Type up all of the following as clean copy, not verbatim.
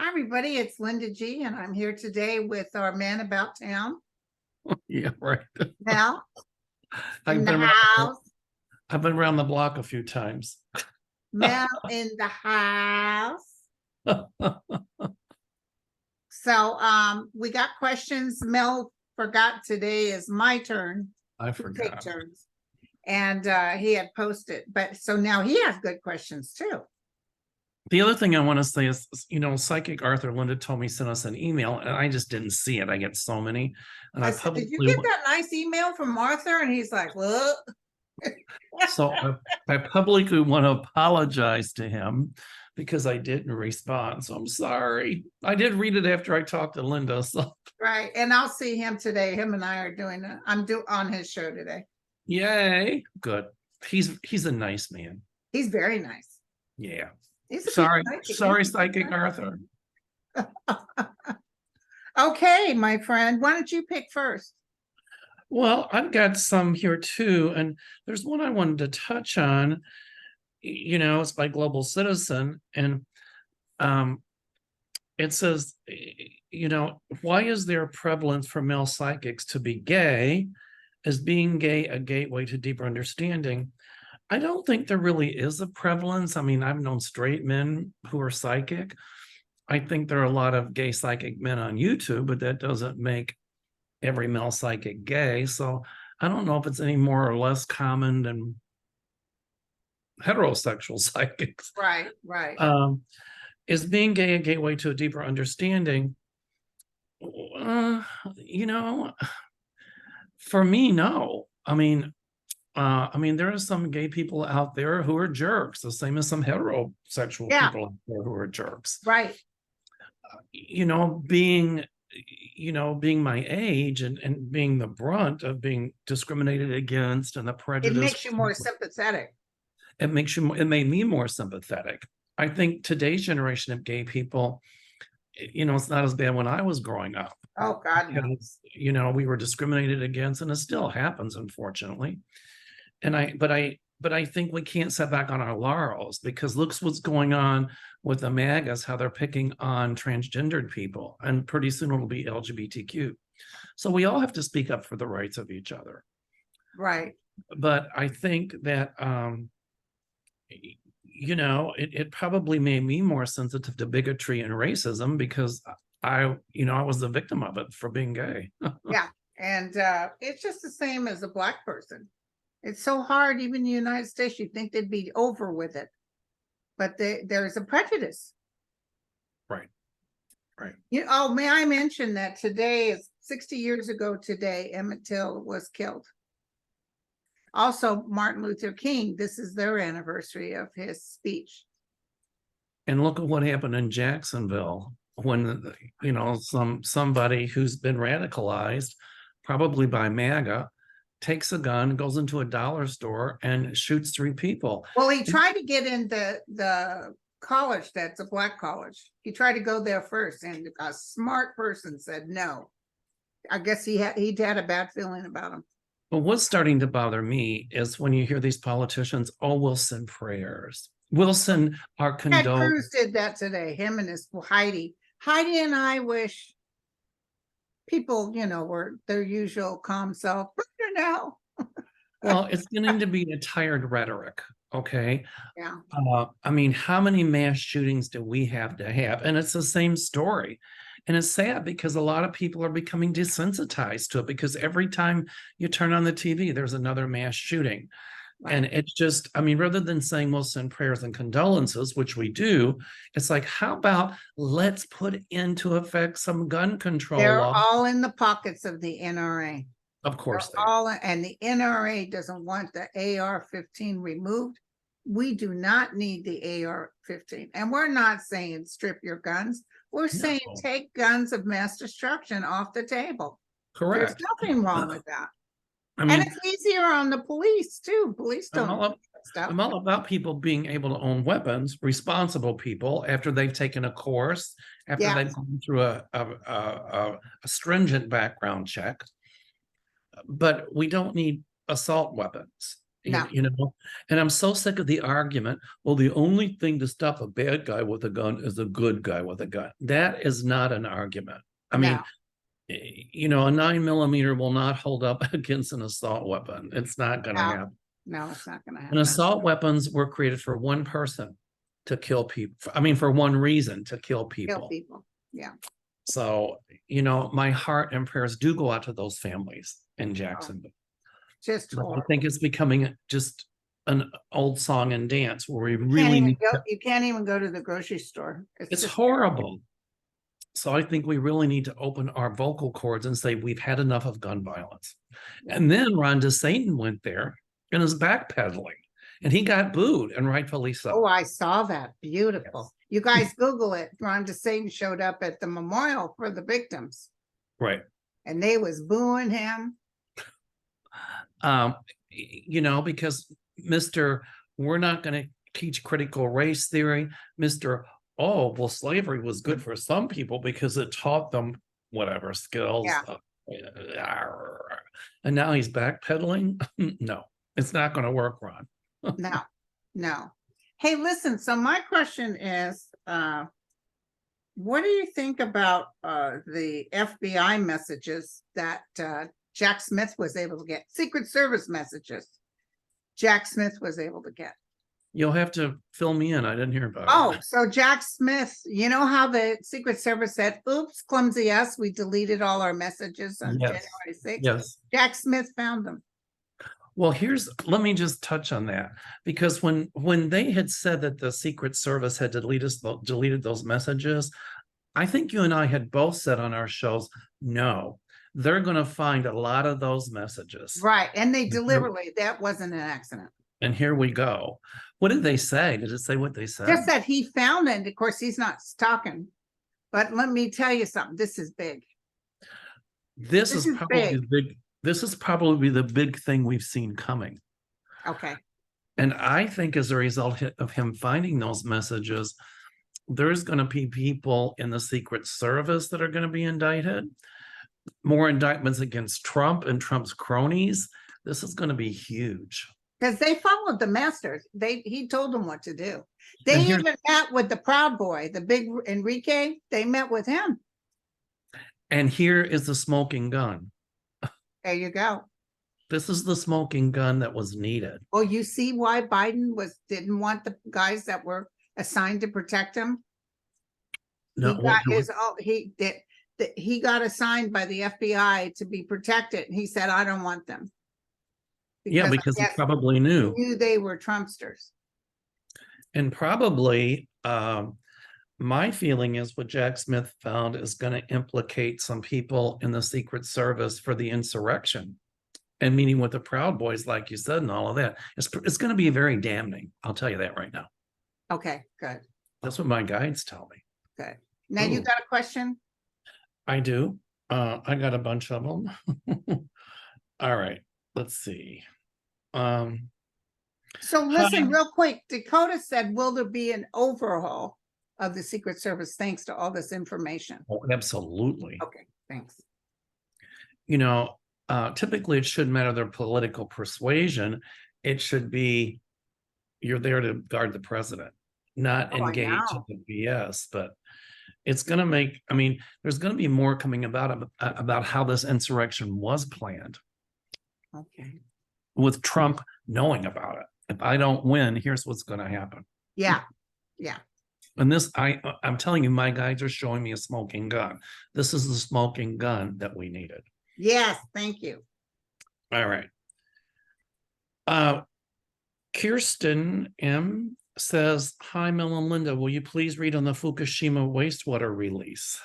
Hi, everybody. It's Linda G, and I'm here today with our man about town, Yeah, right. Mel, I've in the been around house. I've been around the block a few times. Mel in the house. So, we got questions. Mel forgot today is my turn I to take forgot. turns, and he had posted, but so now he has good questions too. The other thing I want to say is, Psychic Arthur Linda told me sent us an email, and I just didn't see it. I get so many, and I I said, "Did you publicly get that nice email from Arthur?" And he's like, "What?" so I publicly want to apologize to him because I didn't respond. So I'm sorry. I did read it after I talked to Linda. So Right, and I'll see him today. Him and I are doing it. I'm on his show today. yay, good. He's a nice man. He's very nice. Yeah. He's a good Sorry, psychic. sorry, Psychic Arthur. Okay, my friend, why don't you pick first? Well, I've got some here too, and there's one I wanted to touch on. It's by Global Citizen, and it says, why is there a prevalence for male psychics to be gay? Is being gay a gateway to deeper understanding? I don't think there really is a prevalence. I mean, I've known straight men who are psychic. I think there are a lot of gay psychic men on YouTube, but that doesn't make every male psychic gay. So I don't know if it's any more or less common than heterosexual psychics. Right, right. Is being gay a gateway to a deeper understanding? You know, for me, no. I mean, there are some gay people out there who are jerks, the same as some heterosexual Yeah. people out there who are jerks. Right. Being my age and being the brunt of being discriminated against and the prejudice. It makes you more sympathetic. It made me more sympathetic. I think today's generation of gay people, it's not as bad when I was growing up. Oh God, no. We were discriminated against, and it still happens, unfortunately. But I think we can't sit back on our laurels, because look what's going on with the MAGAs, how they're picking on transgendered people, and pretty soon it'll be LGBTQ. So we all have to speak up for the rights of each other. Right. But I think that it probably made me more sensitive to bigotry and racism, because I was the victim of it for being gay. Yeah. And it's just the same as a Black person. It's so hard, even in the United States, you'd think they'd be over with it. But there's a prejudice. Right. Right. May I mention that today is 60 years ago today, Emmett Till was killed. Also, Martin Luther King, this is their anniversary of his speech. And look at what happened in Jacksonville when, somebody who's been radicalized, probably by MAGA, takes a gun, goes into a dollar store, and shoots 3 people. Well, he tried to get into the college, that's a Black college. He tried to go there first, and a smart person said no. I guess he'd had a bad feeling about him. But what's starting to bother me is when you hear these politicians, we'll send prayers. We'll send our condolences. Ted Cruz did that today, him and his Heidi. Heidi and I wish people, were their usual calm self. Now. Well, it's getting to be a tired rhetoric, okay? Yeah. I mean, how many mass shootings do we have to have? And it's the same story. And it's sad because a lot of people are becoming desensitized to it, because every time you turn on the TV, there's another mass shooting. Right. And it's just, rather than saying we'll send prayers and condolences, which we do, it's like, how about let's put into effect some gun control They're law? all in the pockets of the NRA. Of course they are. And the NRA doesn't want the AR-15 removed. We do not need the AR-15. And we're not saying strip your guns. We're saying take guns of mass destruction off the table. Correct. There's nothing wrong with that. And it's easier on the police too. Police don't know stuff. I'm all about people being able to own weapons, responsible people, after they've taken a course, after they've gone through a stringent background check. But we don't need assault weapons. No. You know, and I'm so sick of the argument. Well, the only thing to stop a bad guy with a gun is a good guy with a gun. That is not an argument. I mean, No. you know, a 9mm will not hold up against an assault weapon. It's not going to No. happen. No, it's not going to And happen. assault weapons were created for one person to kill people. I mean, for one reason, to kill Kill people. people. Yeah. So, you know, my heart and prayers do go out to those families in Jacksonville. Just But I horrible. think it's becoming just an old song and dance where we You can't really even need go, to, you can't even go to the grocery store. it's just horrible. So I think we really need to open our vocal cords and say we've had enough of gun violence. Yeah. And then Ron DeSantis went there and is backpedaling, and he got booed, and rightfully so. Oh, I saw that. Beautiful. Yes. You guys Google it. Ron DeSantis showed up at the memorial for the victims, Right. and they was booing him. You know, because Mr. We're not going to teach critical race theory, Mr. Oh, well, slavery was good for some people because it taught them whatever skills. Yeah. And now he's backpedaling. No, it's not going to work, Ron. No, no. Hey, listen, so my question is, what do you think about the FBI messages that Jack Smith was able to get? Secret Service messages Jack Smith was able to get. You'll have to fill me in. I didn't hear about Oh, it. so Jack Smith, you know how the Secret Service said, oops, clumsy us, we deleted all our messages on Yes. January 6th. Yes. Jack Smith found them. Well, let me just touch on that, because when they had said that the Secret Service had deleted those messages, I think you and I had both said on our shows, no, they're going to find a lot of those messages. Right. And they deliberately, that wasn't an accident. And here we go. What did they say? Did it say what they said? Just that he found it. Of course, he's not talking. But let me tell you something. This is big. This is probably big. big. This is probably the big thing we've seen coming. Okay. And I think as a result of him finding those messages, there's going to be people in the Secret Service that are going to be indicted. More indictments against Trump and Trump's cronies. This is going to be huge. Because they followed the masters. He told them what to do. They even met with the Proud Boy, the big Enrique. They met with him. And here is the smoking gun. There you go. This is the smoking gun that was needed. Well, you see why Biden didn't want the guys that were assigned to protect him. No, he got assigned by the FBI to be protected. And he said, I don't want them. Because he probably knew they were Trumpsters. And probably my feeling is what Jack Smith found is going to implicate some people in the Secret Service for the insurrection and meeting with the Proud Boys, like you said, and all of that. It's going to be very damning. I'll tell you that right now. Okay, good. That's what my guides tell me. Good. Now you got a question? I do. I got a bunch of them. All right. Let's see. So listen real quick. Dakota said, will there be an overhaul of the Secret Service thanks to all this information? Oh, absolutely. Okay, thanks. You know, typically it shouldn't matter their political persuasion. It should be you're there to guard the president, not engage in the BS. But it's going to make, I mean, there's going to be more coming about how this insurrection was planned. Okay. With Trump knowing about it. If I don't win, here's what's going to happen. Yeah. Yeah. And this, I'm telling you, my guides are showing me a smoking gun. This is the smoking gun that we needed. Yes, thank you. All right. Kirsten M says, hi, Mel and Linda, will you please read on the Fukushima wastewater release?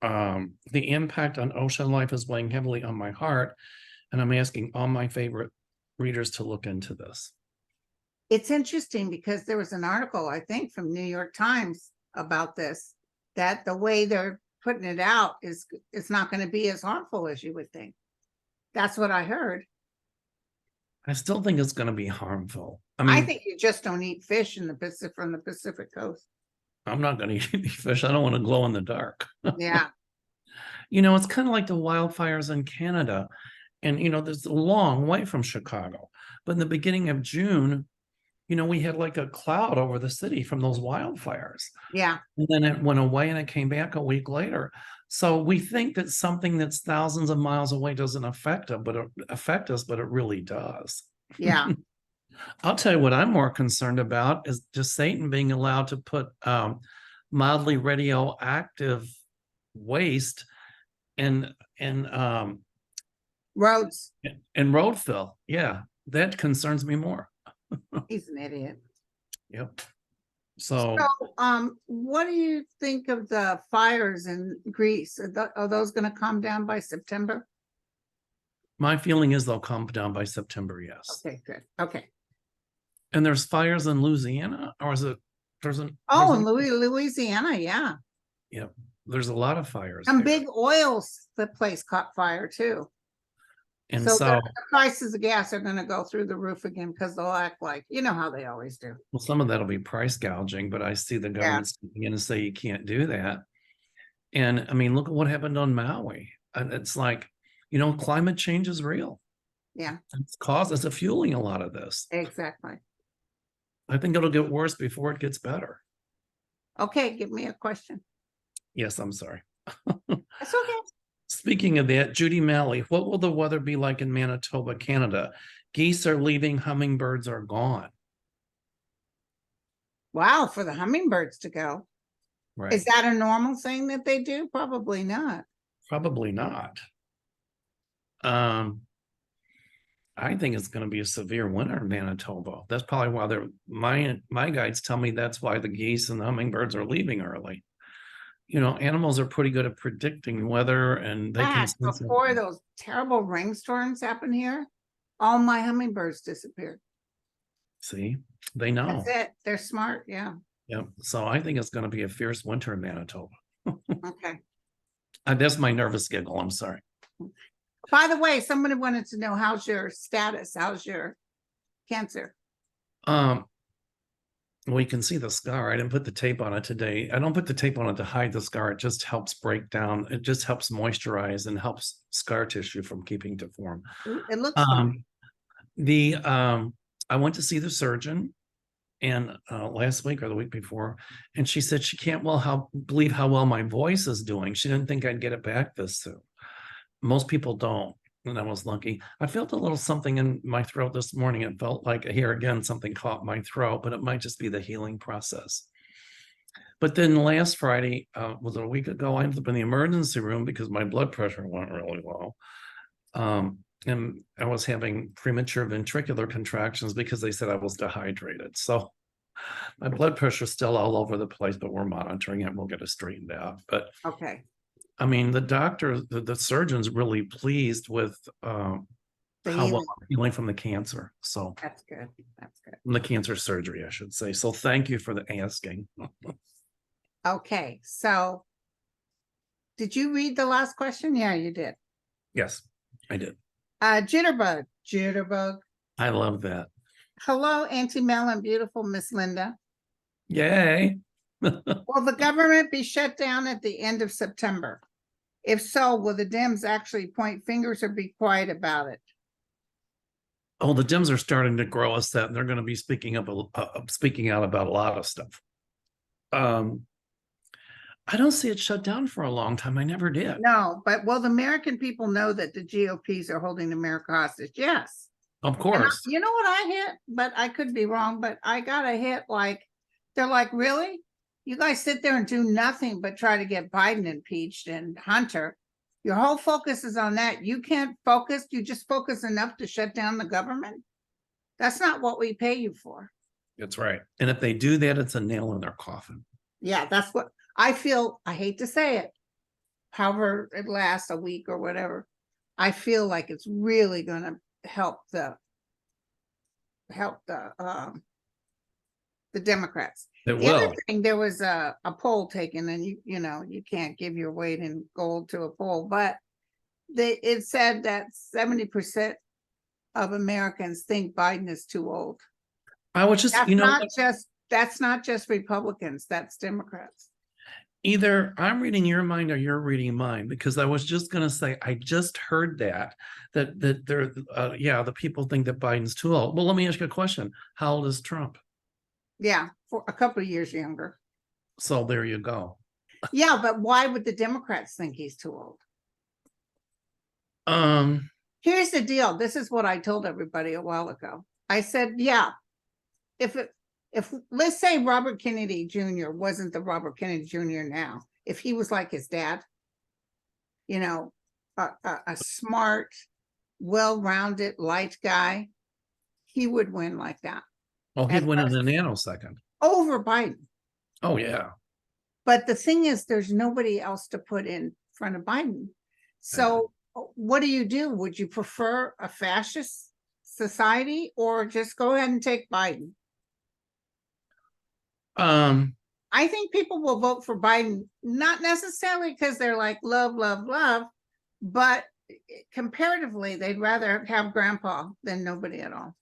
The impact on ocean life is weighing heavily on my heart, and I'm asking all my favorite readers to look into this. It's interesting because there was an article, I think, from New York Times about this, that the way they're putting it out is it's not going to be as harmful as you would think. That's what I heard. I still think it's going to be harmful. I mean, I think you just don't eat fish in the Pacific, from the Pacific coast. I'm not going to eat any fish. I don't want to glow in the dark. Yeah. You know, it's kind of like the wildfires in Canada. And, there's a long way from Chicago. But in the beginning of June, we had like a cloud over the city from those wildfires. Yeah, And then it went away and it came back a week later. So we think that something that's thousands of miles away doesn't affect us, but it really does. yeah. I'll tell you what I'm more concerned about is just Satan being allowed to put mildly radioactive waste in Roads. road fill. Yeah, that concerns me more. He's an idiot. Yep. So, What do you think of the fires in Greece? Are those going to calm down by September? my feeling is they'll calm down by September, yes. Okay, good. Okay. And there's fires in Louisiana, or is it? Oh, in Louisiana, yeah. Yep. There's a lot of fires. Some there. big oils, the place caught fire too. And So so, the prices of gas are going to go through the roof again because they'll act like, how they always do. well, some of that'll be price gouging, but I see the government stepping in and say you can't do that. And I mean, look at what happened on Maui. And it's like, climate change is real. Yeah, It's fueling a lot of this. exactly. I think it'll get worse before it gets better. Okay, give me a question. Yes, I'm sorry. That's okay. Speaking of that, Judy Malley, what will the weather be like in Manitoba, Canada? Geese are leaving, hummingbirds are gone. Wow, for the hummingbirds to go. Right. Is that a normal thing that they do? Probably not. Probably not. I think it's going to be a severe winter in Manitoba. That's probably why my guides tell me that's why the geese and the hummingbirds are leaving early. Animals are pretty good at predicting weather, and they can sense before those terrible rainstorms happen here, all my hummingbirds disappeared. See, they know. That's it. They're smart. Yeah. Yep. So I think it's going to be a fierce winter in Manitoba. Okay. That's my nervous giggle. I'm sorry. By the way, somebody wanted to know, how's your status? How's your cancer? Well, you can see the scar. I didn't put the tape on it today. I don't put the tape on it to hide the scar. It just helps break down. It just helps moisturize and helps scar tissue from keeping to form. It looks fine. I went to see the surgeon and last week or the week before, and she said she can't believe how well my voice is doing. She didn't think I'd get it back this soon. Most people don't, and I was lucky. I felt a little something in my throat this morning. It felt like, here again, something caught my throat, but it might just be the healing process. But then last Friday, was it a week ago, I ended up in the emergency room because my blood pressure went really low. And I was having premature ventricular contractions because they said I was dehydrated. So my blood pressure is still all over the place, but we're monitoring it. We'll get it straightened out. But okay. I mean, the surgeon's really pleased with how well I'm healing from the cancer. So that's good. That's good. From the cancer surgery, I should say. So thank you for the asking. Okay. So did you read the last question? Yeah, you did. Yes, I did. Jitterbug. I love that. Hello, Auntie Mel and beautiful Miss Linda. Yay. Will the government be shut down at the end of September? If so, will the Dems actually point fingers or be quiet about it? Oh, the Dems are starting to grow us that they're going to be speaking out about a lot of stuff. I don't see it shut down for a long time. I never did. No, but will the American people know that the GOPs are holding America hostage? Yes. Of course. You know what I hit? But I could be wrong, but I got a hit they're like, really? You guys sit there and do nothing but try to get Biden impeached and Hunter. Your whole focus is on that. You can't focus. You just focus enough to shut down the government. That's not what we pay you for. That's right. And if they do that, it's a nail in their coffin. Yeah, that's what I feel. I hate to say it. However it lasts, a week or whatever. I feel like it's really going to help the Democrats. It The will. other thing, there was a poll taken, and you can't give your weight in gold to a poll, but it said that 70% of Americans think Biden is too old. I was just, That's not just Republicans, that's Democrats. Either I'm reading your mind or you're reading mine, because I was just going to say, I just heard that they're, yeah, the people think that Biden's too old. Well, let me ask you a question. How old is Trump? Yeah, for a couple of years younger. So there you go. Yeah, but why would the Democrats think he's too old? Here's the deal. This is what I told everybody a while ago. I said, yeah, if let's say Robert Kennedy Jr. wasn't the Robert Kennedy Jr. now, if he was like his dad, you know, a smart, well-rounded, light guy, he would win like that. Oh, he'd win in a nanosecond. Over Biden. Oh, yeah. But the thing is, there's nobody else to put in front of Biden. So what do you do? Would you prefer a fascist society or just go ahead and take Biden? I think people will vote for Biden, not necessarily because they're like love, love, love, but comparatively, they'd rather have grandpa than nobody at all.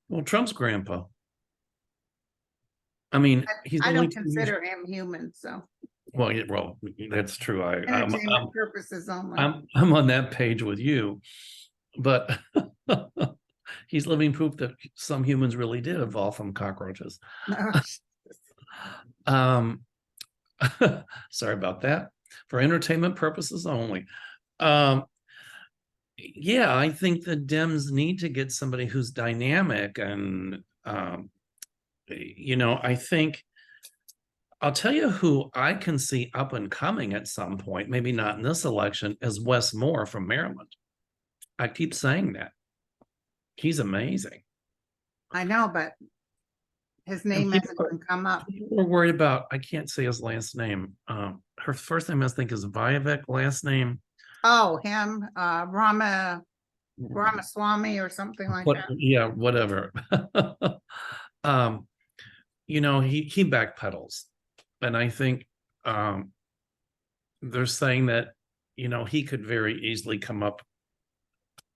Well, Trump's grandpa. I mean, he's I don't consider him human, so. Well, yeah, well, that's true. Entertainment purposes only. I'm on that page with you, but he's living proof that some humans really did evolve from cockroaches. Sorry about that. For entertainment purposes only. Yeah, I think the Dems need to get somebody who's dynamic and I think I'll tell you who I can see up and coming at some point, maybe not in this election, is Wes Moore from Maryland. I keep saying that. He's amazing. I know, but his name hasn't even come up. We're worried about, I can't say his last name. Her first name, I think, is Vivek, last name. Oh, him, Ramaswamy or something like that. Yeah, whatever. He backpedals. And I think they're saying that, he could very easily come up,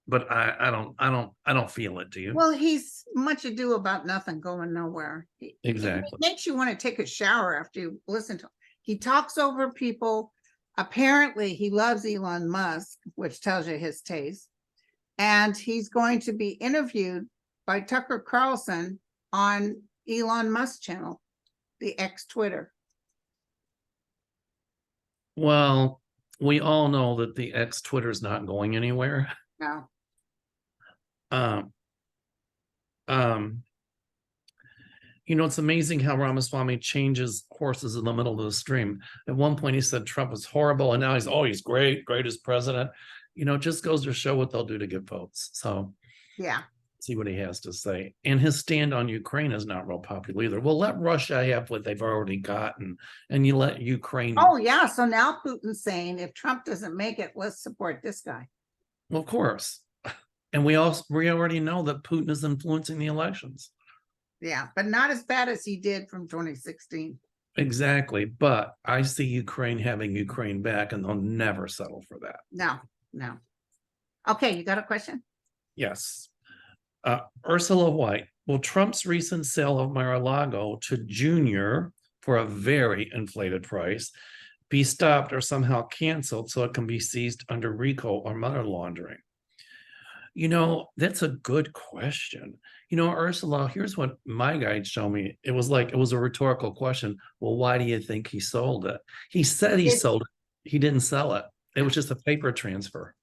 but I don't feel it. Do you? Well, he's much ado about nothing, going nowhere. Exactly. It makes you want to take a shower after you listen to him. He talks over people. Apparently, he loves Elon Musk, which tells you his taste. And he's going to be interviewed by Tucker Carlson on Elon Musk channel, the ex-Twitter. Well, we all know that the ex-Twitter is not going anywhere. No. It's amazing how Ramaswamy changes horses in the middle of the stream. At one point, he said Trump was horrible, and now he's great, greatest president. It just goes to show what they'll do to get votes. So, yeah, see what he has to say. And his stand on Ukraine is not real popular either. Well, let Russia have what they've already gotten, and you let Ukraine. Oh, yeah. So now Putin's saying, if Trump doesn't make it, let's support this guy. Well, of course. And we already know that Putin is influencing the elections. Yeah, but not as bad as he did from 2016. Exactly. But I see Ukraine having Ukraine back, and they'll never settle for that. No. Okay, you got a question? Yes. Ursula White, will Trump's recent sale of Mar-a-Lago to Junior for a very inflated price be stopped or somehow canceled so it can be seized under RICO or money laundering? That's a good question. Ursula, here's what my guide showed me. It was a rhetorical question. Well, why do you think he sold it? He said he sold it. He didn't sell it. It was just a paper transfer.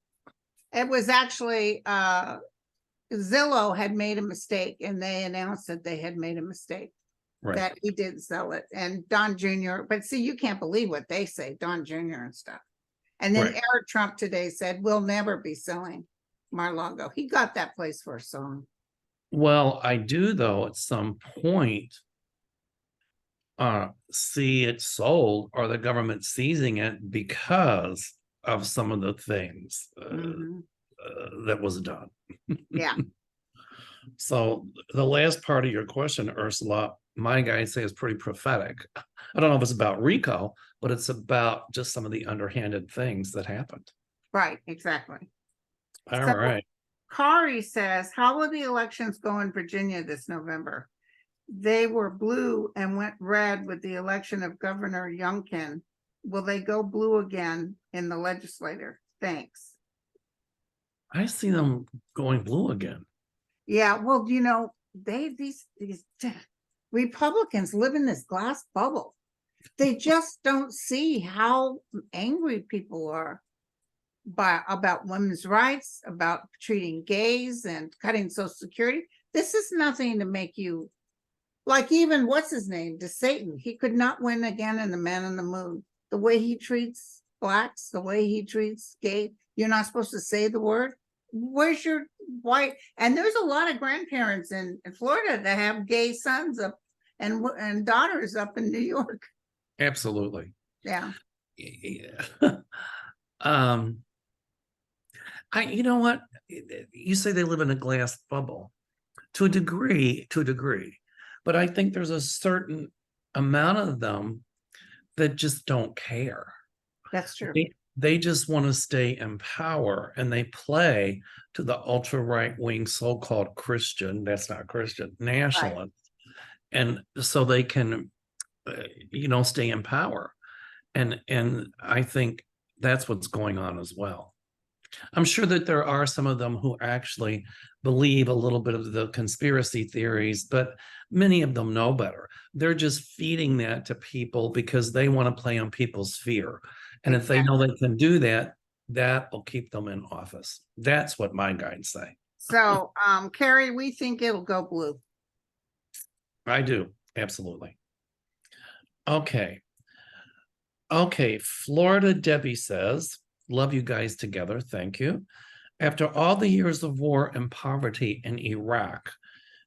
It was actually Zillow had made a mistake, and they announced that they had made a mistake. Right. That he did sell it. And Don Jr., but see, you can't believe what they say, Don Jr. and stuff. And then Eric Trump today said, we'll never be selling Mar-a-Lago. He got that place for a song. Well, I do, though, at some point see it sold or the government seizing it because of some of the things that was done. Yeah. So the last part of your question, Ursula, my guys say is pretty prophetic. I don't know if it's about RICO, but it's about just some of the underhanded things that happened. Right, exactly. All right. Kari says, how will the elections go in Virginia this November? They were blue and went red with the election of Governor Youngkin will they go blue again in the legislature? Thanks. I see them going blue again. Yeah, well, these Republicans live in this glass bubble. They just don't see how angry people are about women's rights, about treating gays and cutting Social Security. This is nothing to make you like, even what's his name, to Satan. He could not win again in The Man in the Moon. The way he treats blacks, the way he treats gay, you're not supposed to say the word. Where's your white? And there's a lot of grandparents in Florida that have gay sons up and daughters up in New York. Absolutely. Yeah. You know what? You say they live in a glass bubble to a degree, but I think there's a certain amount of them that just don't care. That's true. They just want to stay in power, and they play to the ultra right wing so-called Christian, that's not Christian, nationalists. Right. And so they can, stay in power. And I think that's what's going on as well. I'm sure that there are some of them who actually believe a little bit of the conspiracy theories, but many of them know better. They're just feeding that to people because they want to play on people's fear. And if they know they can do that, that will keep them in office. That's what my guides say. So, Carrie, we think it'll go blue. I do. Absolutely. Okay. Florida Debbie says, love you guys together. Thank you. After all the years of war and poverty in Iraq,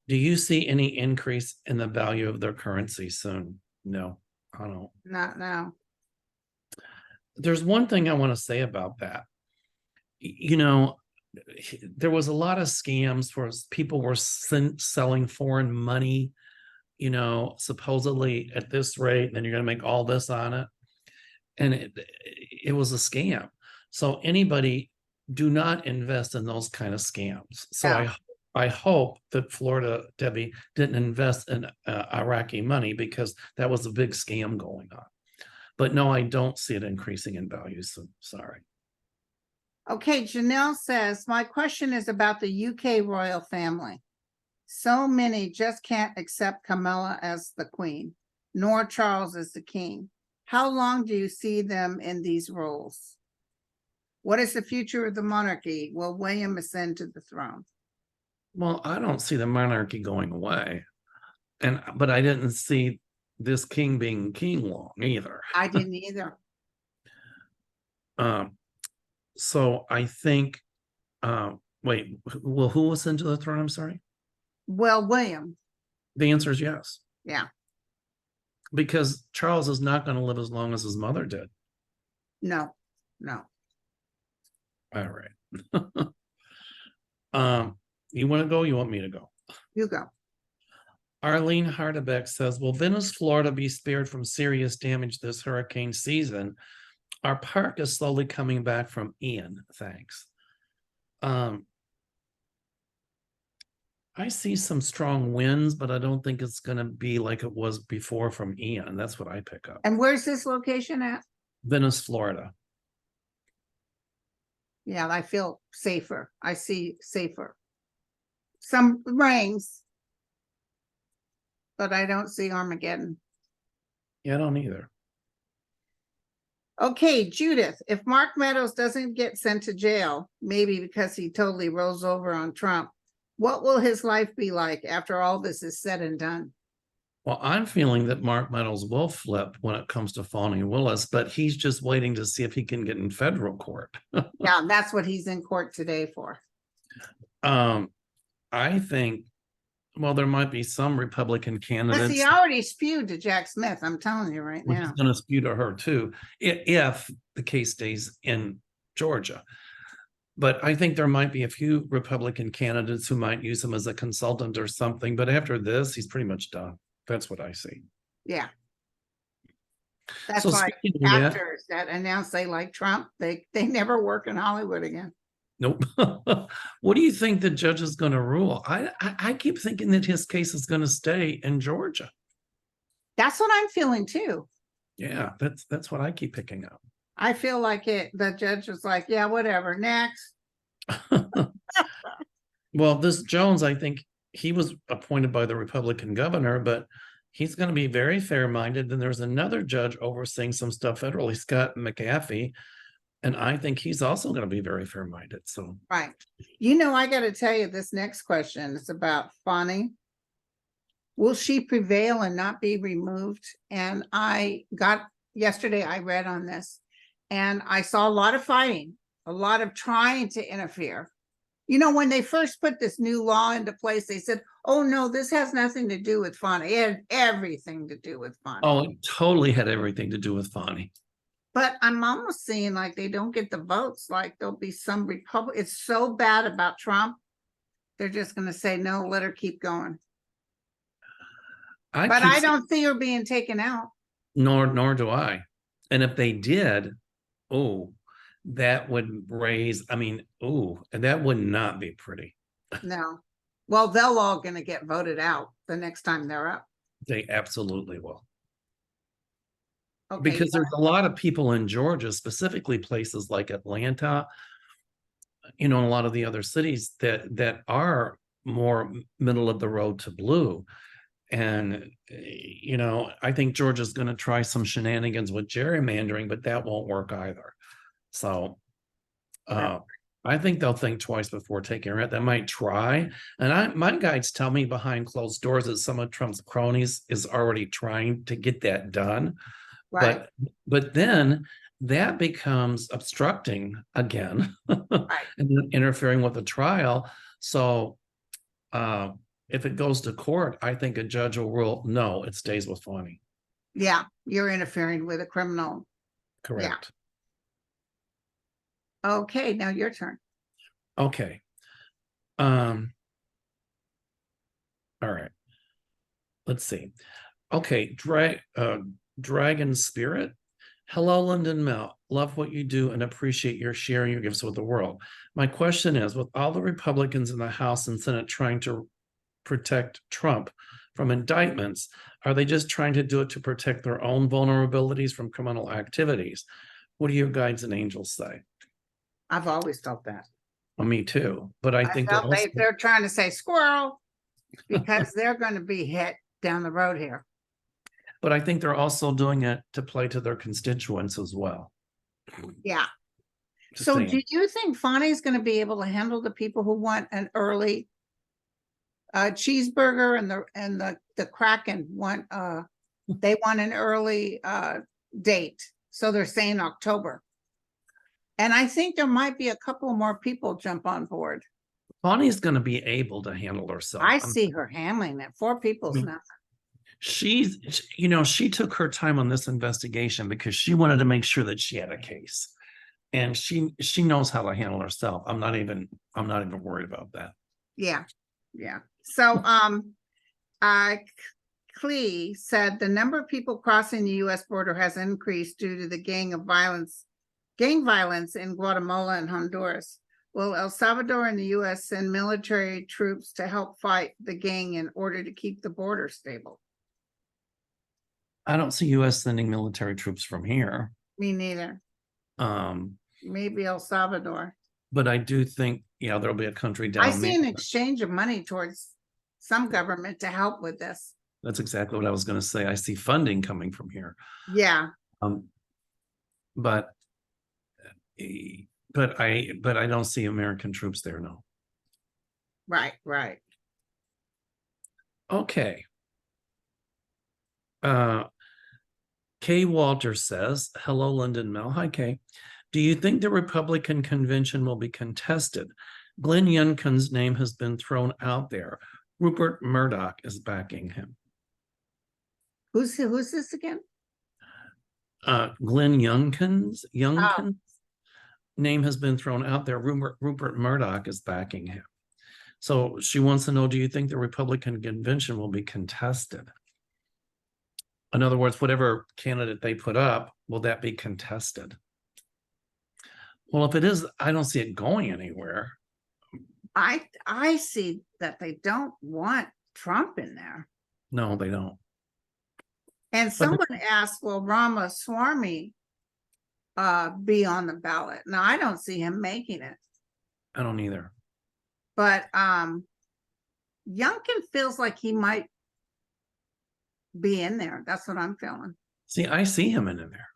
do you see any increase in the value of their currency soon? No, I don't. Not now. There's one thing I want to say about that. There was a lot of scams where people were selling foreign money, supposedly at this rate, and then you're going to make all this on it. And it was a scam. So anybody, do not invest in those kind of scams. So yeah. I hope that Florida Debbie didn't invest in Iraqi money, because that was a big scam going on. But no, I don't see it increasing in value. So sorry. Okay, Janelle says, my question is about the UK royal family. So many just can't accept Camilla as the queen, nor Charles as the king. How long do you see them in these roles? What is the future of the monarchy? Will William ascend to the throne? Well, I don't see the monarchy going away. But I didn't see this king being king long either. I didn't either. So I think, wait, will who ascend to the throne? I'm sorry. Well, William. The answer is yes. Yeah. Because Charles is not going to live as long as his mother did. No. All right. You want to go? You want me to go? You go. Arlene Hardebeck says, will Venice, Florida be spared from serious damage this hurricane season? Our park is slowly coming back from Ian. Thanks. I see some strong winds, but I don't think it's going to be like it was before from Ian. That's what I pick up. And where's this location at? Venice, Florida. Yeah, I feel safer. I see safer. Some rains, but I don't see Armageddon. Yeah, I don't either. Okay, Judith, if Mark Meadows doesn't get sent to jail, maybe because he totally rolls over on Trump, what will his life be like after all this is said and done? Well, I'm feeling that Mark Meadows will flip when it comes to Fani Willis, but he's just waiting to see if he can get in federal court. Yeah, that's what he's in court today for. I think, well, there might be some Republican candidates. He already spewed to Jack Smith. I'm telling you right now. He's going to spew to her too, if the case stays in Georgia. But I think there might be a few Republican candidates who might use him as a consultant or something. But after this, he's pretty much done. That's what I see. Yeah. That's why actors that announce they like Trump, they never work in Hollywood again. Nope. What do you think the judge is going to rule? I keep thinking that his case is going to stay in Georgia. That's what I'm feeling too. Yeah, that's what I keep picking up. I feel like the judge was like, yeah, whatever, next. Well, this Jones, I think he was appointed by the Republican governor, but he's going to be very fair-minded. Then there's another judge overseeing some stuff federally, Scott McAfee, and I think he's also going to be very fair-minded. So, Right. I got to tell you, this next question is about Bonnie. Will she prevail and not be removed? And yesterday I read on this and I saw a lot of fighting, a lot of trying to interfere. When they first put this new law into place, they said, oh no, this has nothing to do with Bonnie. It had everything to do with Bonnie. oh, it totally had everything to do with Bonnie. But I'm almost seeing like they don't get the votes. Like there'll be some Republic. It's so bad about Trump. They're just going to say, no, let her keep going. But I don't see her being taken out. Nor do I. And if they did, oh, that would raise, and that would not be pretty. No. Well, they'll all going to get voted out the next time they're up. They absolutely will. Okay. Because there's a lot of people in Georgia, specifically places like Atlanta, and a lot of the other cities that are more middle of the road to blue. And, I think Georgia's going to try some shenanigans with gerrymandering, but that won't work either. So I think they'll think twice before taking it. They might try. And my guides tell me behind closed doors that some of Trump's cronies is already trying to get that done. Right. But then that becomes obstructing again Right. and interfering with the trial. So if it goes to court, I think a judge will rule, no, it stays with Bonnie. Yeah, you're interfering with a criminal. Correct. Yeah. Okay, now your turn. Okay. All right. Let's see. Okay, Dragon Spirit. Hello, Linda and Mel. Love what you do and appreciate your sharing your gifts with the world. My question is, with all the Republicans in the House and Senate trying to protect Trump from indictments, are they just trying to do it to protect their own vulnerabilities from criminal activities? What do your guides and angels say? I've always felt that. Well, me too, but I think they're trying to say squirrel because they're going to be hit down the road here. But I think they're also doing it to play to their constituents as well. Yeah. So do you think Bonnie's going to be able to handle the people who want an early cheeseburger and the Kraken want they want an early date, so they're saying October, and I think there might be a couple more people jump on board. Bonnie's going to be able to handle herself. I see her handling it. 4 people's nothing. She took her time on this investigation because she wanted to make sure that she had a case, and she knows how to handle herself. I'm not even worried about that. Yeah. So Clee said the number of people crossing the U.S. border has increased due to the gang violence in Guatemala and Honduras. Will El Salvador and the U.S. send military troops to help fight the gang in order to keep the border stable? I don't see U.S. sending military troops from here. Me neither. Maybe El Salvador. But I do think, there'll be a country down. I see an exchange of money towards some government to help with this. That's exactly what I was going to say. I see funding coming from here. Yeah. But I don't see American troops there, no. Right. Okay. Kay Walter says, hello, Linda and Mel. Hi, Kay. Do you think the Republican convention will be contested? Glenn Youngkin's name has been thrown out there. Rupert Murdoch is backing him. Who's this again? Glenn Youngkin's name has been thrown out there. Rupert Murdoch is backing him. So she wants to know, do you think the Republican convention will be contested? In other words, whatever candidate they put up, will that be contested? Well, if it is, I don't see it going anywhere. I see that they don't want Trump in there. No, they don't. And someone asked, will Ramaswamy be on the ballot? Now, I don't see him making it, I don't either. but Youngkin feels like he might be in there. That's what I'm feeling. See, I see him in there.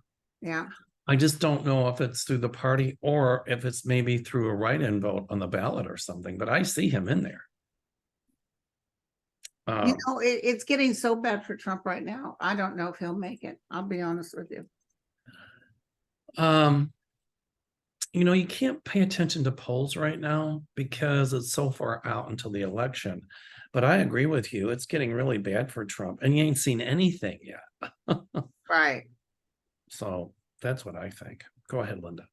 Yeah. I just don't know if it's through the party or if it's maybe through a write-in vote on the ballot or something, but I see him in there. You know, it's getting so bad for Trump right now. I don't know if he'll make it. I'll be honest with you. You know, you can't pay attention to polls right now because it's so far out until the election. But I agree with you. It's getting really bad for Trump, and you ain't seen anything yet. Right. So that's what I think. Go ahead, Linda.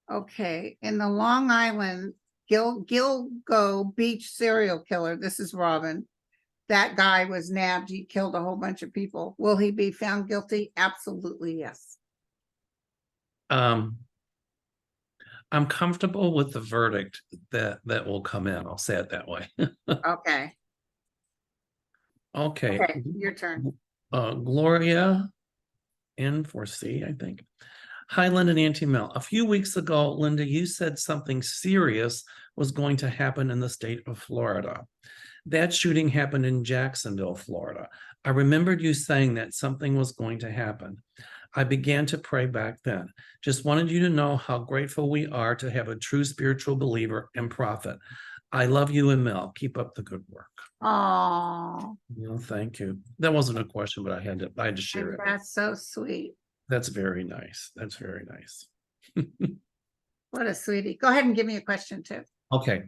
Okay. In the Long Island Gilgo beach serial killer, this is Robin. That guy was nabbed. He killed a whole bunch of people. Will he be found guilty? Absolutely, yes. I'm comfortable with the verdict that will come in. I'll say it that way. Okay. Okay. Okay, your turn. Gloria in for C, I think. Hi, Linda and Auntie Mel. A few weeks ago, Linda, you said something serious was going to happen in the state of Florida. That shooting happened in Jacksonville, Florida. I remembered you saying that something was going to happen. I began to pray back then. Just wanted you to know how grateful we are to have a true spiritual believer and prophet. I love you and Mel. Keep up the good work. Oh, Well, thank you. That wasn't a question, but I had to share it. that's so sweet. That's very nice. That's very nice. What a sweetie. Go ahead and give me a question too. Okay.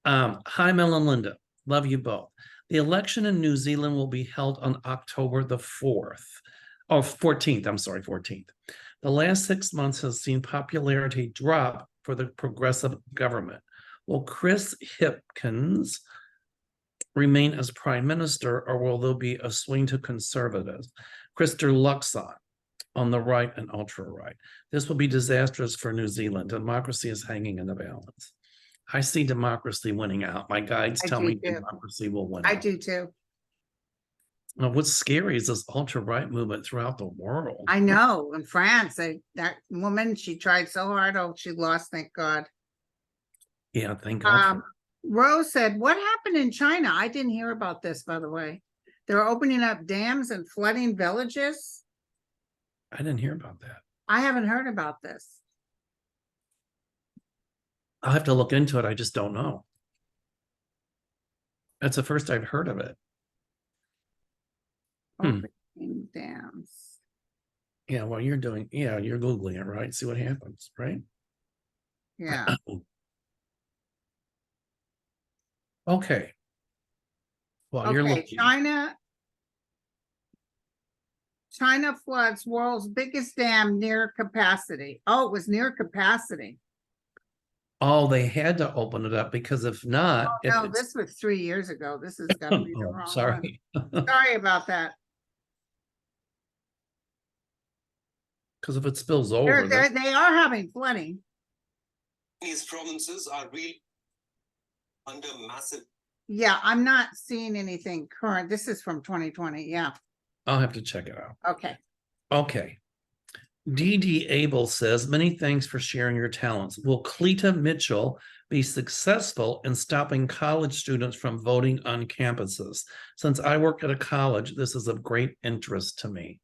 Hi, Mel and Linda. Love you both. The election in New Zealand will be held on October the 4th. Oh, 14th. I'm sorry, 14th. The last 6 months has seen popularity drop for the progressive government. Will Chris Hipkins remain as prime minister, or will there be a swing to conservatives? Christer Luxon on the right and ultra-right. This will be disastrous for New Zealand. Democracy is hanging in the balance. I see democracy winning out. My guides tell me democracy will win out. I do too. Now, what's scary is this ultra-right movement throughout the world. I know. In France, that woman, she tried so hard. Oh, she lost, thank God. Yeah, thank God. Rose said, what happened in China? I didn't hear about this, by the way. They're opening up dams and flooding villages. I didn't hear about that. I haven't heard about this. I'll have to look into it. I just don't know. That's the first I've heard of it. Opening dams. Yeah, well, you're Googling it, right? See what happens, right? Yeah. Okay. Well, you're looking. China floods world's biggest dam near capacity. Oh, it was near capacity. Oh, they had to open it up because if not, no, this was 3 years ago. This has got to be the wrong sorry. one. Sorry about that. Because if it spills over, they are having flooding. These provinces are really under massive. Yeah, I'm not seeing anything current. This is from 2020. Yeah. I'll have to check it out. Okay. Okay. D.D. Abel says, many thanks for sharing your talents. Will Cleta Mitchell be successful in stopping college students from voting on campuses? Since I work at a college, this is of great interest to me.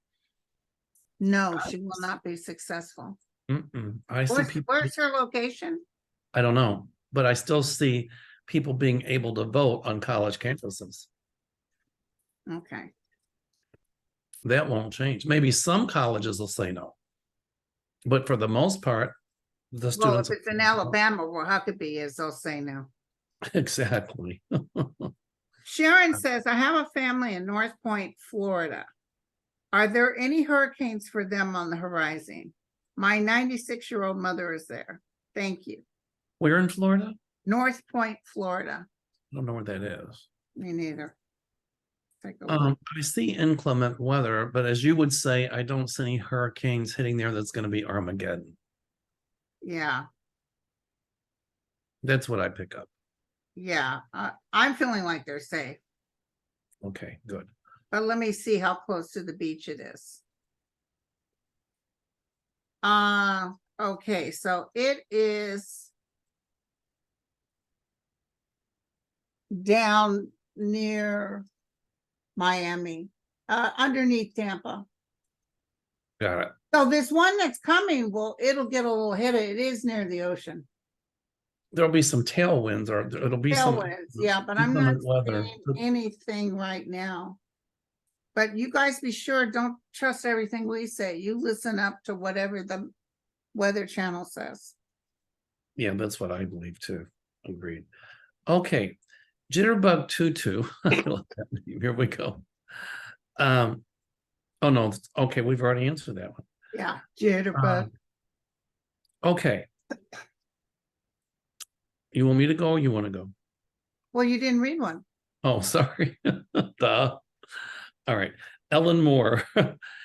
No, she will not be successful. I see people. Where's her location? I don't know, but I still see people being able to vote on college campuses. Okay. That won't change. Maybe some colleges will say no. But for the most part, the students. Well, if it's in Alabama, well, Huckabee is, they'll say no. Exactly. Sharon says, I have a family in North Point, Florida. Are there any hurricanes for them on the horizon? My 96-year-old mother is there. Thank you. Where in Florida? North Point, Florida. I don't know where that is. Me neither. I see inclement weather, but as you would say, I don't see any hurricanes hitting there that's going to be Armageddon. Yeah. That's what I pick up. Yeah, I'm feeling like they're safe, Okay, good. but let me see how close to the beach it is. Okay, so it is down near Miami, underneath Tampa. Got it. So this one that's coming, it'll get a little hit. It is near the ocean. There'll be some tailwinds, or it'll be some Tailwinds, yeah, but I'm not inclement weather. seeing anything right now. But you guys be sure, don't trust everything we say. You listen up to whatever the Weather Channel says. Yeah, that's what I believe too. Agreed. Okay, Jitterbug Tutu. I love that name. Here we go. Oh no, okay, we've already answered that one. Yeah, jitterbug. Okay. You want me to go or you want to go? Well, you didn't read one. Oh, sorry. Duh. All right. Ellen Moore.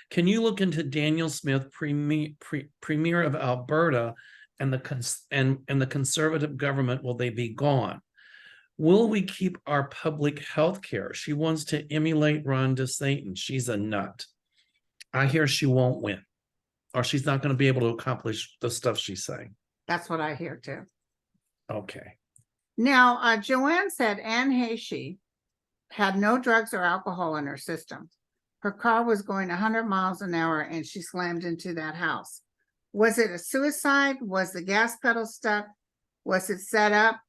Can you look into Daniel Smith, Premier of Alberta, and the conservative government? Will they be gone? Will we keep our public health care? She wants to emulate Ron DeSantis. She's a nut. I hear she won't win, or she's not going to be able to accomplish the stuff she's saying. That's what I hear too. Okay. Now, Joanne said Anne Heche had no drugs or alcohol in her system. Her car was going 100 miles an hour and she slammed into that house. Was it a suicide? Was the gas pedal stuck? Was it set up?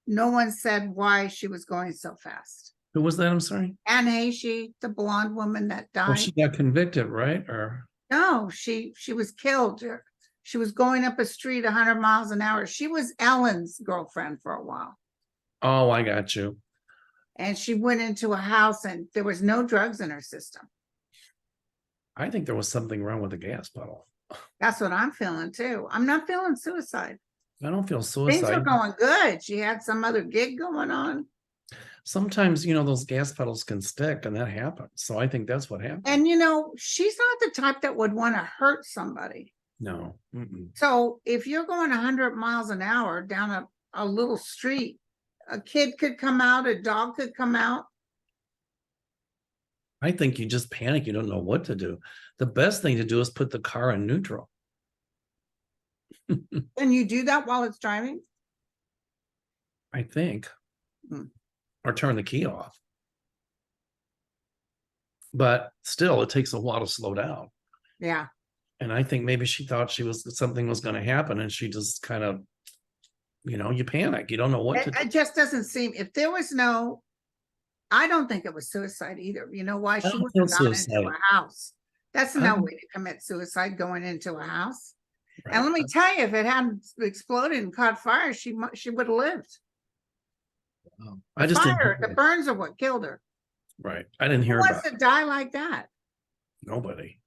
No one said why she was going so fast. Who was that? I'm sorry. Anne Heche, the blonde woman that died. Well, she got convicted, right? Or no, she was killed. She was going up a street 100 miles an hour. She was Ellen's girlfriend for a while. oh, I got you. And she went into a house and there was no drugs in her system. I think there was something wrong with the gas pedal. That's what I'm feeling too. I'm not feeling suicide. I don't feel Things suicide. are going good. She had some other gig going on. Sometimes, those gas pedals can stick and that happens. So I think that's what happened. And she's not the type that would want to hurt somebody. No. Mm-mm. So if you're going 100 miles an hour down a little street, a kid could come out, a dog could come out. I think you just panic. You don't know what to do. The best thing to do is put the car in neutral. And you do that while it's driving? I think. Hmm. Or turn the key off. But still, it takes a while to slow down. Yeah. And I think maybe she thought something was going to happen, and she just kind of, you panic. You don't know what to do. It just doesn't seem, if there was I don't think it was suicide either. You know why? She don't would have feel gone into a house. That's no way to commit suicide, going into a house. Right. And let me tell you, if it hadn't exploded and caught fire, she would have lived. I just didn't Fire, hear the it. burns are what killed her. Right. I didn't hear Who about wants to it. die like that? Nobody.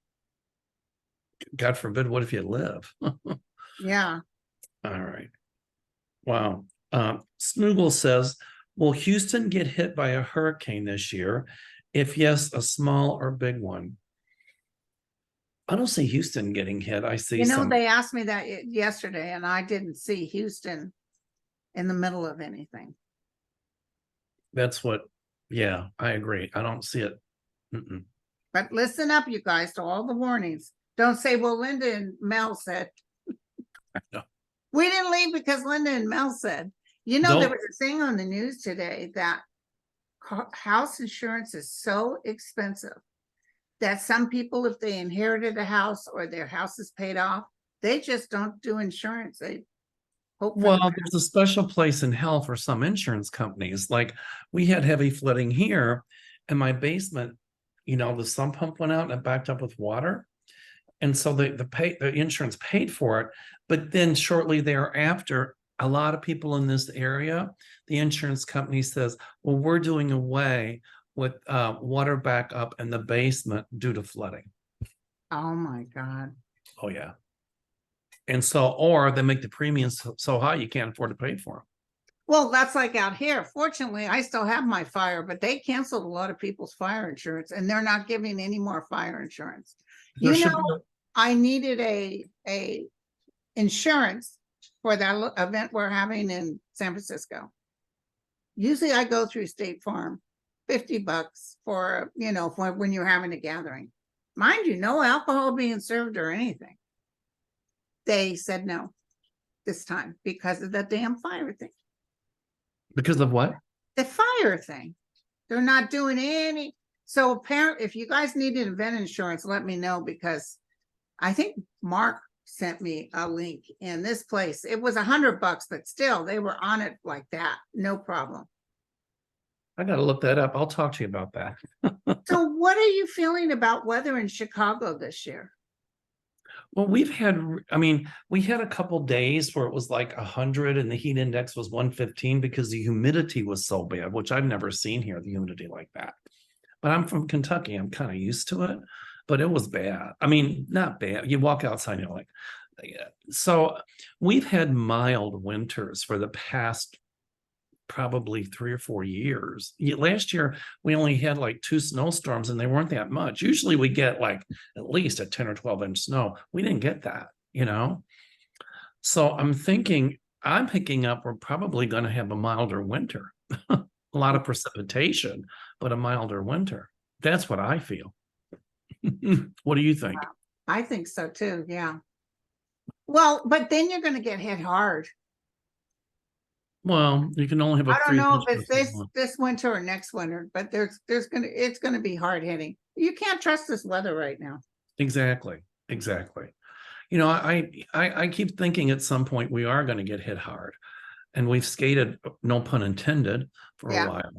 God forbid, what if you live? Yeah. All right. Wow. Smoogle says, will Houston get hit by a hurricane this year? If yes, a small or big one? I don't see Houston getting hit. I see some. They asked me that yesterday and I didn't see Houston in the middle of anything. That's what, yeah, I agree. I don't see it. Mm-mm. But listen up, you guys, to all the warnings. Don't say, well, Linda and Mel said. know. We didn't leave because Linda and Mel said. There Don't- was a thing on the news today that house insurance is so expensive that some people, if they inherited a house or their house is paid off, they just don't do insurance. They hope for the Well, best. there's a special place in hell for some insurance companies. Like, we had heavy flooding here, and my basement, the sump pump went out and it backed up with water. And so the insurance paid for it. But then shortly thereafter, a lot of people in this area, the insurance company says, well, we're doing away with water backup in the basement due to flooding. Oh my God. Oh, yeah. And so, or they make the premiums so high you can't afford to pay for them. Well, that's like out here. Fortunately, I still have my fire, but they canceled a lot of people's fire insurance and they're not giving any more fire insurance. There should be I needed a insurance for that event we're having in San Francisco. Usually I go through State Farm, $50 for, for when you're having a gathering. Mind you, no alcohol being served or anything. They said no this time because of the damn fire thing. Because of what? The fire thing. They're not doing any. So apparently, if you guys need an event insurance, let me know, because I think Mark sent me a link in this place. It was $100, but still they were on it like that. No problem. I got to look that up. I'll talk to you about that. So what are you feeling about weather in Chicago this year? Well, we had a couple days where it was like 100 and the heat index was 115 because the humidity was so bad, which I've never seen here, the humidity like that. But I'm from Kentucky. I'm kind of used to it, but it was bad. I mean, not bad. You walk outside and you're like, yeah. So we've had mild winters for the past probably 3 or 4 years. Last year, we only had like 2 snowstorms and they weren't that much. Usually we get like at least a 10 or 12 inch snow. We didn't get that, So I'm picking up, we're probably going to have a milder winter. A lot of precipitation, but a milder winter. That's what I feel. What do you think? I think so too. Yeah. Well, but then you're going to get hit hard. Well, you can only have I don't know if it's this winter or next winter, but it's gonna be hard hitting. You can't trust this weather right now. Exactly. I keep thinking at some point we are going to get hit hard, and we've skated, no pun intended, for a while.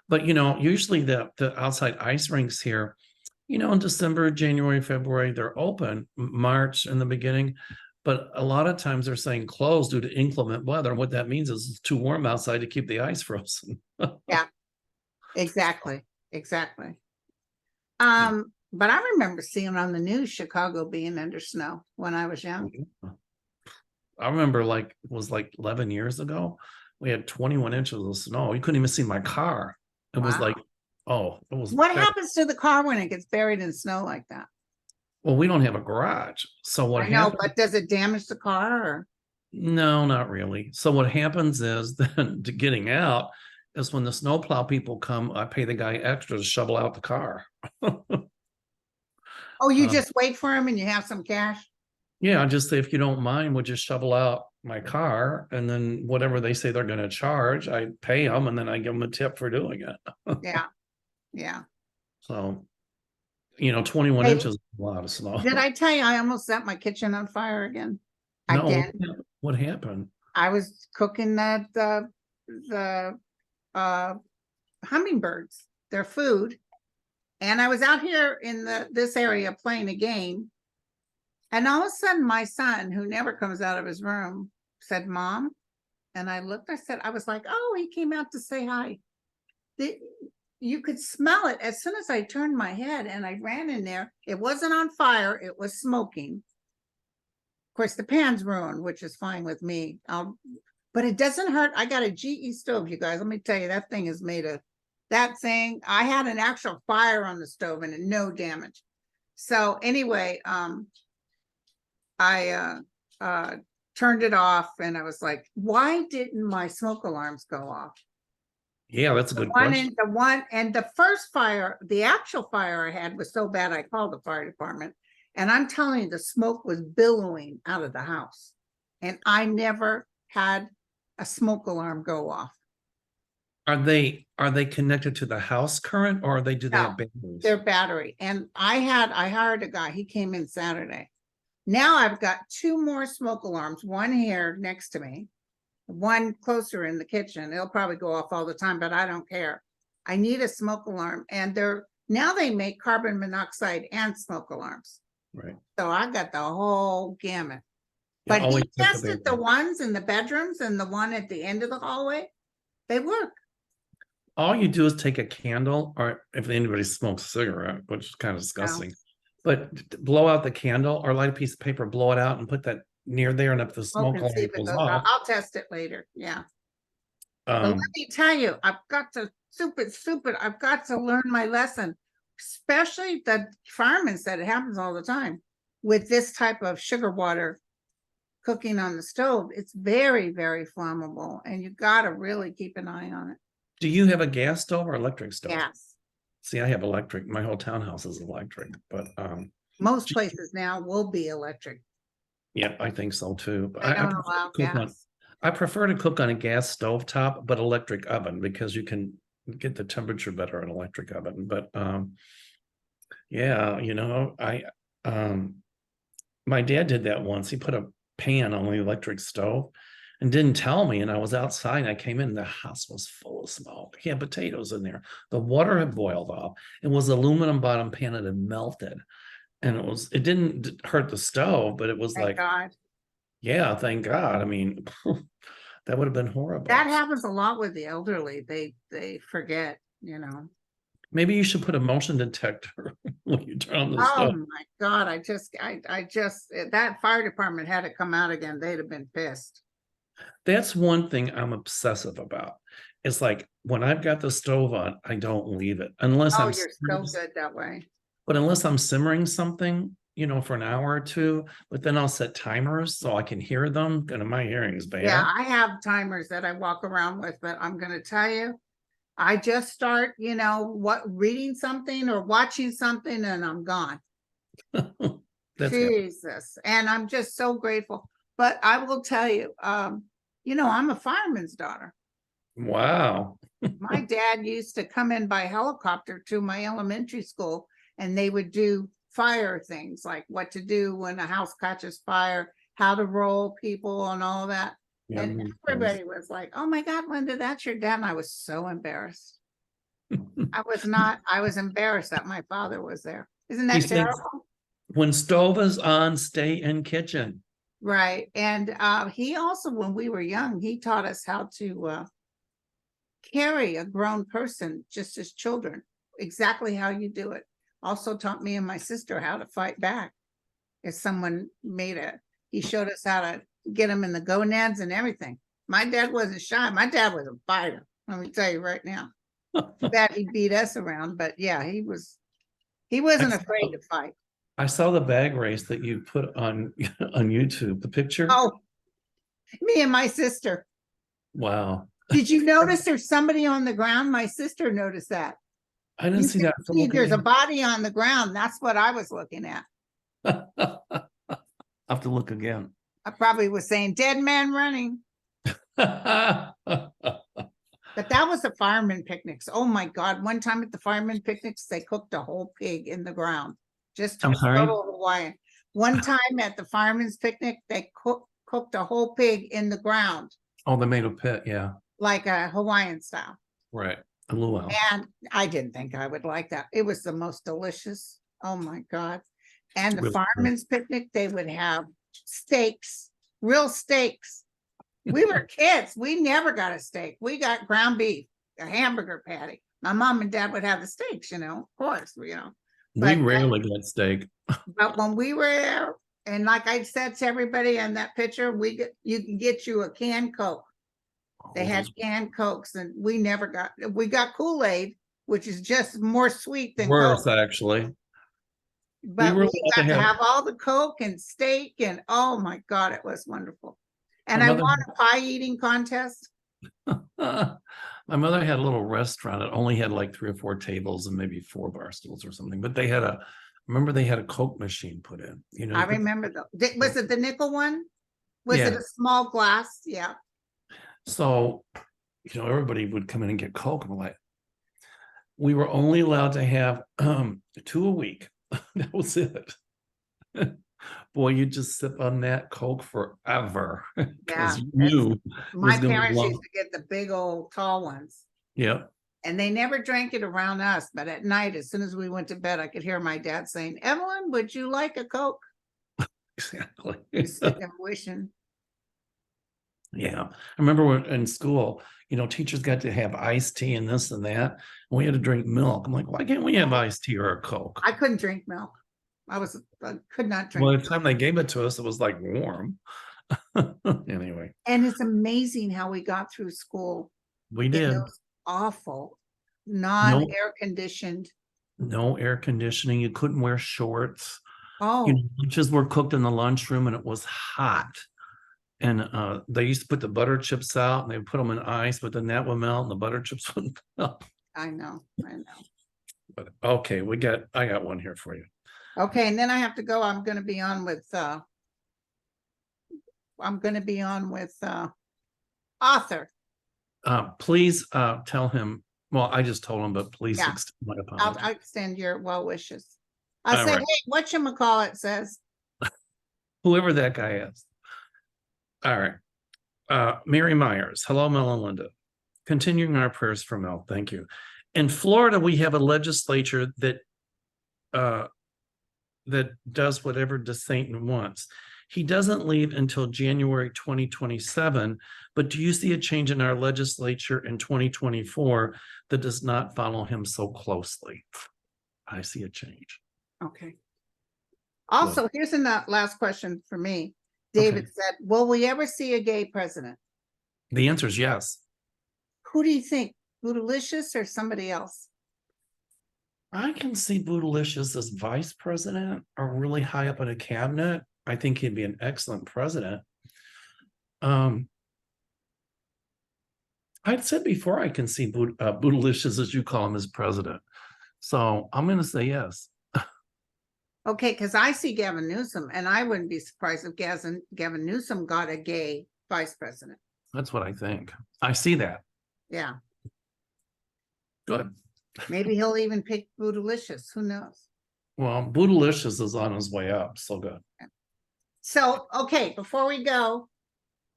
But usually the outside ice rinks here, in December, January, February, they're open. March in the beginning. But a lot of times they're saying closed due to inclement weather. And what that means is it's too warm outside to keep the ice frozen. Yeah, exactly. But I remember seeing on the news Chicago being under snow when I was young. I remember it was like 11 years ago. We had 21 inches of snow. You couldn't even see my car. It was like, it was. What happens to the car when it gets buried in snow like that? Well, we don't have a garage. So what happens? But does it damage the car? Or? No, not really. So what happens is then getting out is when the snowplow people come, I pay the guy extra to shovel out the car. Oh, you just wait for him and you have some cash? Yeah, I just say, if you don't mind, we'll just shovel out my car, and then whatever they say they're going to charge, I pay them, and then I give them a tip for doing it. Yeah. So 21 inches is a lot of snow. Did I tell you I almost set my kitchen on fire again? No, Again. What happened? I was cooking the hummingbirds, their food. And I was out here in this area playing a game. And all of a sudden my son, who never comes out of his room, said, "Mom." And I looked, I was like, oh, he came out to say hi. You could smell it as soon as I turned my head, and I ran in there. It wasn't on fire. It was smoking. Of course, the pan's ruined, which is fine with me. But it doesn't hurt. I got a GE stove, you guys. Let me tell you, that thing is made of that thing. I had an actual fire on the stove and no damage. So anyway, I turned it off, and I was like, why didn't my smoke alarms go off? Yeah, that's a good question. The first fire, the actual fire I had was so bad I called the fire department, and I'm telling you, the smoke was billowing out of the house, and I never had a smoke alarm go off. Are they connected to the house current, or do they have batteries? They're battery. And I hired a guy. He came in Saturday. Now I've got 2 more smoke alarms, one here next to me, one closer in the kitchen. It'll probably go off all the time, but I don't care. I need a smoke alarm, and now they make carbon monoxide and smoke alarms. Right. So I got the whole gamut. Yeah, but he tested the ones in the bedrooms and the one at the end of the hallway. They work. All you do is take a candle, or if anybody smokes a cigarette, which is kind of disgusting, but blow out the candle or light a piece of paper, blow it out, and put that near there, and if the smoke alarm goes off, I'll test it later. Yeah. But let me tell you, I've got to I've got to learn my lesson. Especially the fireman said it happens all the time with this type of sugar water cooking on the stove. It's very, very flammable, and you got to really keep an eye on it. Do you have a gas stove or electric stove? Gas. See, I have electric. My whole townhouse is electric, but Most places now will be electric. yeah, I think so too. But They I don't prefer allow to cook on, gas. I prefer to cook on a gas stove top, but electric oven because you can get the temperature better in electric oven. But yeah, you know, my dad did that once. He put a pan on the electric stove and didn't tell me. And I was outside and I came in, the house was full of smoke. He had potatoes in there. The water had boiled off. It was aluminum bottom pan that had melted. And it didn't hurt the stove, but it was Thank like, God. yeah, thank God. I mean, that would have been horrible. That happens a lot with the elderly. They forget, you know. Maybe you should put a motion detector when you turn on the Oh stove. my God, I just, that fire department had to come out again. They'd have been pissed. That's one thing I'm obsessive about. It's like when I've got the stove on, I don't leave it unless Oh, I'm you're so good that way. But unless I'm simmering something, you know, for an hour or two, but then I'll set timers so I can hear them. And my hearing's bad. Yeah, I have timers that I walk around with, but I'm gonna tell you, I just start, you know, reading something or watching something and I'm gone. That's Jesus. And I'm just so grateful. But I will tell you, you know, I'm a fireman's daughter. wow. My dad used to come in by helicopter to my elementary school and they would do fire things like what to do when a house catches fire, how to roll people and all that. Yeah, And everybody was like, oh my God, Linda, that's your dad. And I was so embarrassed. I was embarrassed that my father was there. Isn't He that said, terrible? when stove is on, stay in kitchen. Right. And he also, when we were young, he taught us how to carry a grown person just as children, exactly how you do it. Also taught me and my sister how to fight back. If someone he showed us how to get them in the gonads and everything. My dad wasn't shy. My dad was a fighter. Let me tell you right now. That he beat us around, but yeah, he wasn't afraid to fight. I saw the bag race that you put on on YouTube, the picture. Oh, me and my sister. Wow. Did you notice there's somebody on the ground? My sister noticed that. I didn't see that. There's a body on the ground. That's what I was looking at. I'll have to look again. I probably was saying dead man running. But that was the fireman picnics. Oh my God. One time at the fireman picnics, they cooked a whole pig in the ground. Just I'm sorry? total Hawaiian. One time at the fireman's picnic, they cooked a whole pig in the ground. Oh, they made a pit, yeah. Like a Hawaiian style. Right. A luau. And I didn't think I would like that. It was the most delicious. Oh my God. And the Really good. fireman's picnic, they would have steaks, real steaks. We were kids. We never got a steak. We got ground beef, a hamburger patty. My mom and dad would have the steaks, you know, of course, you know. We rarely get steak. But when we were there, and like I said to everybody in that picture, you can get you a canned Coke. They had canned Cokes, and we got Kool-Aid, which is just more sweet than Worse, Coke. actually. But were we got to allowed to have all the Coke and steak, and oh my God, it was wonderful. And My I mother- won a pie eating contest. My mother had a little restaurant. It only had like 3 or 4 tables and maybe 4 bar stools or something. But they had a Coke machine put in. You know, I remember was it the nickel one? Was it Yeah. a small glass? Yeah. So, you know, everybody would come in and get Coke. And we were only allowed to have 2 a week. That was it. Boy, you just sip on that Coke forever. Yeah, Because you knew my gonna parents blow. used to get the big old tall ones. Yeah. And they never drank it around us, but at night, as soon as we went to bed, I could hear my dad saying, Evelyn, would you like a Coke? Exactly. Just sitting there wishing. Yeah. I remember when in school, you know, teachers got to have iced tea and this and that. And we had to drink milk. I'm like, why can't we have iced tea or a Coke? I couldn't drink milk. I could not drink. Well, by the time they gave it to us, it was like warm. Anyway, And it's amazing how we got through school. we in did. those awful, non-air conditioned. No air conditioning. You couldn't wear shorts. Oh, You know, lunches were cooked in the lunchroom and it was hot. And they used to put the butter chips out and they put them in ice, but then that would melt and the butter chips wouldn't melt. I know. But okay, I got one here for you. Okay, and then I have to go. I'm gonna be on with Arthur. Please tell him, well, I just told him, but please Yeah. extend my I'll apology. extend your well wishes. I All said, right. hey, whatchamacallit says. Whoever that guy is. All right. Mary Myers. Hello, Mel and Linda. Continuing our prayers for Mel. Thank you. In Florida, we have a legislature that does whatever DeSantis wants. He doesn't leave until January 2027, but do you see a change in our legislature in 2024 that does not follow him so closely? I see a change. Okay. Also, here's a last question for me. David said, will we ever see a gay president? The answer is yes. Who do you think? Bootylicious or somebody else? I can see Bootylicious as vice president or really high up in a cabinet. I think he'd be an excellent president. I'd said before I can see Bootylicious, as you call him, as president. So I'm going to say yes. Okay, because I see Gavin Newsom, and I wouldn't be surprised if Gavin Newsom got a gay vice president. That's what I think. I see that. Yeah. Good. Maybe he'll even pick Bootylicious. Who knows? Well, Bootylicious is on his way up. So good. So, okay, before we go,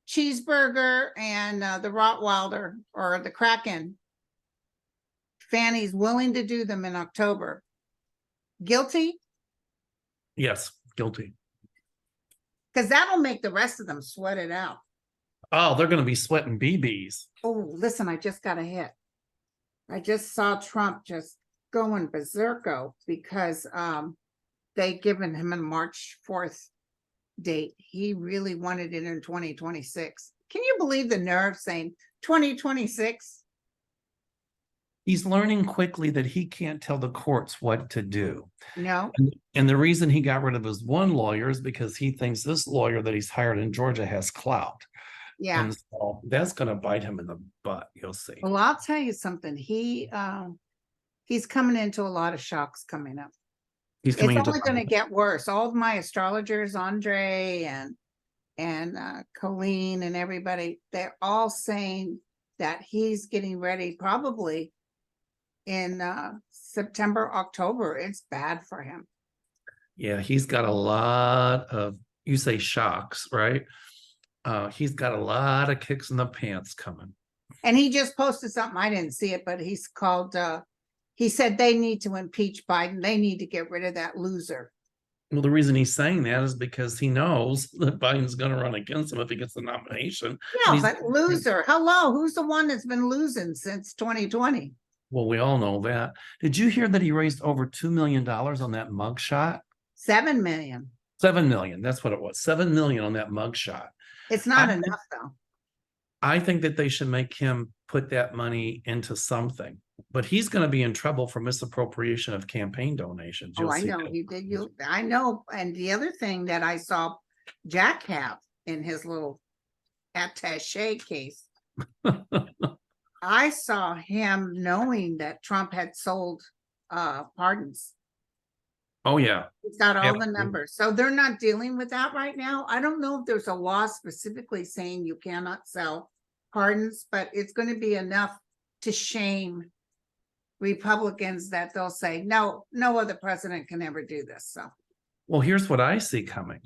Cheeseburger and the Rottweiler or the Kraken, Fanny's willing to do them in October. Guilty? Yes, guilty. Because that'll make the rest of them sweat it out. Oh, they're going to be sweating BBs. Oh, listen, I just got a hit. I just saw Trump just going berserko because they given him a March 4th date. He really wanted it in 2026. Can you believe the nerve saying 2026? He's learning quickly that he can't tell the courts what to do. No. And the reason he got rid of his one lawyer is because he thinks this lawyer that he's hired in Georgia has clout. Yeah. And so that's going to bite him in the butt. You'll see. Well, I'll tell you something. He's coming into a lot of shocks coming up. He's coming it's into only going to get worse. All of my astrologers, Andre and Colleen and everybody, they're all saying that he's getting ready probably in September, October. It's bad for him. Yeah, he's got a lot of, you say shocks, right? He's got a lot of kicks in the pants coming. And he just posted something. I didn't see it, but he's called, he said they need to impeach Biden. They need to get rid of that loser. Well, the reason he's saying that is because he knows that Biden's going to run against him if he gets the nomination. Yeah, but loser. Hello, who's the one that's been losing since 2020? Well, we all know that. Did you hear that he raised over $2 million on that mugshot? 7 million. 7 million. That's what it was. 7 million on that mugshot. It's not enough though. I think that they should make him put that money into something, but he's going to be in trouble for misappropriation of campaign donations. I know he did. I know. And the other thing that I saw Jack have in his little attaché case, I saw him knowing that Trump had sold pardons. Oh, yeah. He's got all the numbers. So they're not dealing with that right now. I don't know if there's a law specifically saying you cannot sell pardons, but it's going to be enough to shame Republicans that they'll say, no other president can ever do this. So, well, here's what I see coming.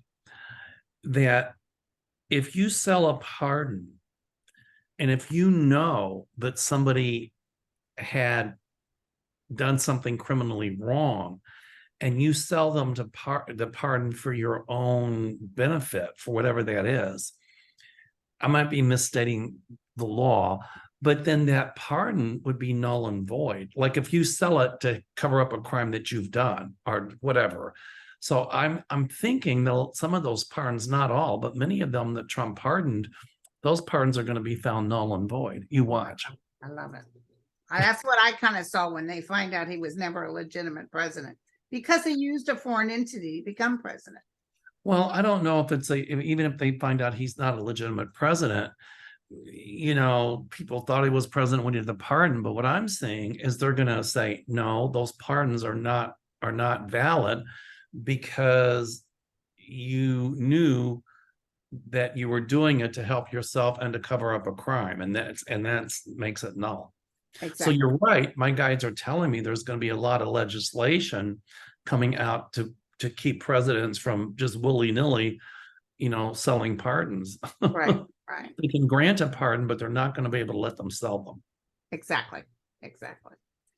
That if you sell a pardon, and if you know that somebody had done something criminally wrong, and you sell them to the pardon for your own benefit, for whatever that is, I might be misstating the law, but then that pardon would be null and void. Like if you sell it to cover up a crime that you've done or whatever. So I'm thinking that some of those pardons, not all, but many of them that Trump pardoned, those pardons are going to be found null and void. You watch. I love it. That's what I kind of saw when they find out he was never a legitimate president, because he used a foreign entity to become president. Well, I don't know if it's even if they find out he's not a legitimate president, people thought he was president when he did the pardon, but what I'm saying is they're gonna say, no, those pardons are not valid because you knew that you were doing it to help yourself and to cover up a crime, and that's makes it null. So Exactly. you're right. My guides are telling me there's going to be a lot of legislation coming out to keep presidents from just willy-nilly, selling pardons. Right, right. They can grant a pardon, but they're not going to be able to let them sell them. Exactly. Exactly.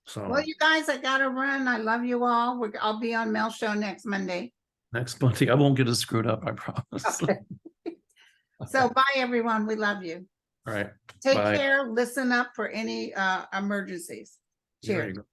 So Well, you guys, I gotta run. I love you all. I'll be on Mel Show next Monday. next Monday, I won't get it screwed up, I promise. Okay. So bye, everyone. We love you. All right. Take Bye. care. Listen up for any emergencies. There Cheers. you go.